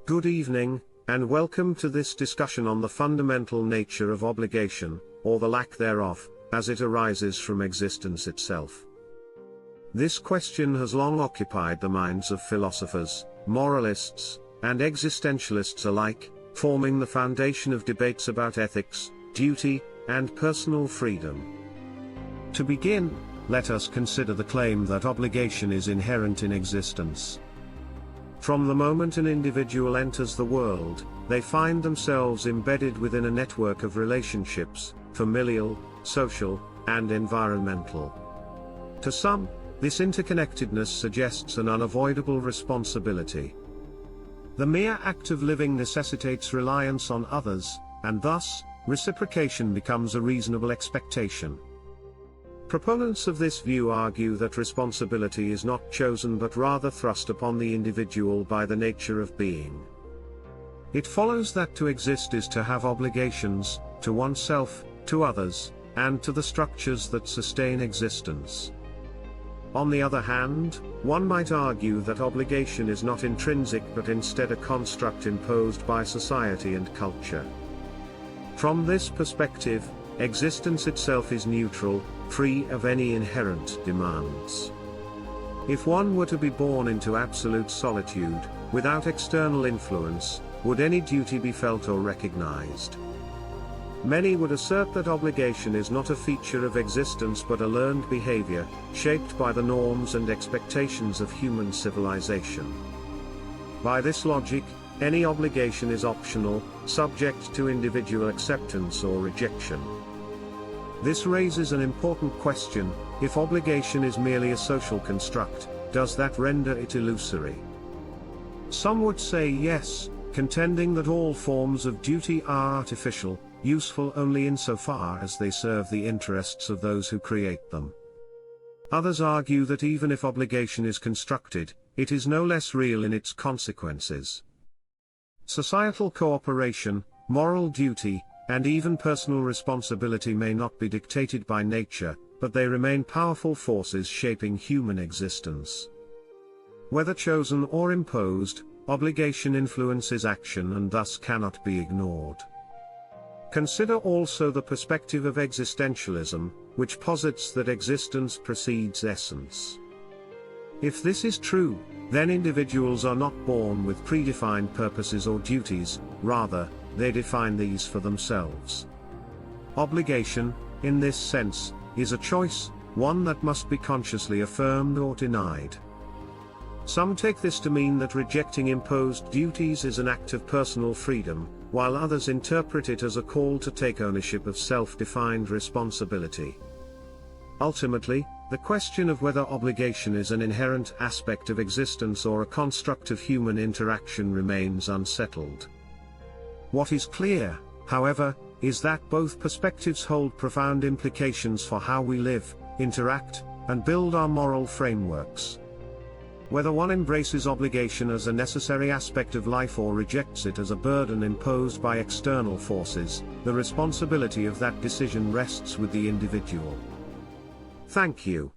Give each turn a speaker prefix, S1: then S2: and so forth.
S1: Good evening, and welcome to this discussion on the fundamental nature of obligation, or the lack thereof, as it arises from existence itself. This question has long occupied the minds of philosophers, moralists, and existentialists alike, forming the foundation of debates about ethics, duty, and personal freedom. To begin, let us consider the claim that obligation is inherent in existence. From the moment an individual enters the world, they find themselves embedded within a network of relationships, familial, social, and environmental. To some, this interconnectedness suggests an unavoidable responsibility. The mere act of living necessitates reliance on others, and thus, reciprocation becomes a reasonable expectation. Proponents of this view argue that responsibility is not chosen but rather thrust upon the individual by the nature of being. It follows that to exist is to have obligations, to oneself, to others, and to the structures that sustain existence. On the other hand, one might argue that obligation is not intrinsic but instead a construct imposed by society and culture. From this perspective, existence itself is neutral, free of any inherent demands. If one were to be born into absolute solitude, without external influence, would any duty be felt or recognized? Many would assert that obligation is not a feature of existence but a learned behavior, shaped by the norms and expectations of human civilization. By this logic, any obligation is optional, subject to individual acceptance or rejection. This raises an important question: if obligation is merely a social construct, does that render it illusory? Some would say yes, contending that all forms of duty are artificial, useful only insofar as they serve the interests of those who create them. Others argue that even if obligation is constructed, it is no less real in its consequences. Societal cooperation, moral duty, and even personal responsibility may not be dictated by nature, but they remain powerful forces shaping human existence. Whether chosen or imposed, obligation influences action and thus cannot be ignored. Consider also the perspective of existentialism, which posits that existence precedes essence. If this is true, then individuals are not born with predefined purposes or duties, rather, they define these for themselves. Obligation, in this sense, is a choice, one that must be consciously affirmed or denied. Some take this to mean that rejecting imposed duties is an act of personal freedom, while others interpret it as a call to take ownership of self-defined responsibility. Ultimately, the question of whether obligation is an inherent aspect of existence or a construct of human interaction remains unsettled. What is clear, however, is that both perspectives hold profound implications for how we live, interact, and build our moral frameworks. Whether one embraces obligation as a necessary aspect of life or rejects it as a burden imposed by external forces, the responsibility of that decision rests with the individual. Thank you.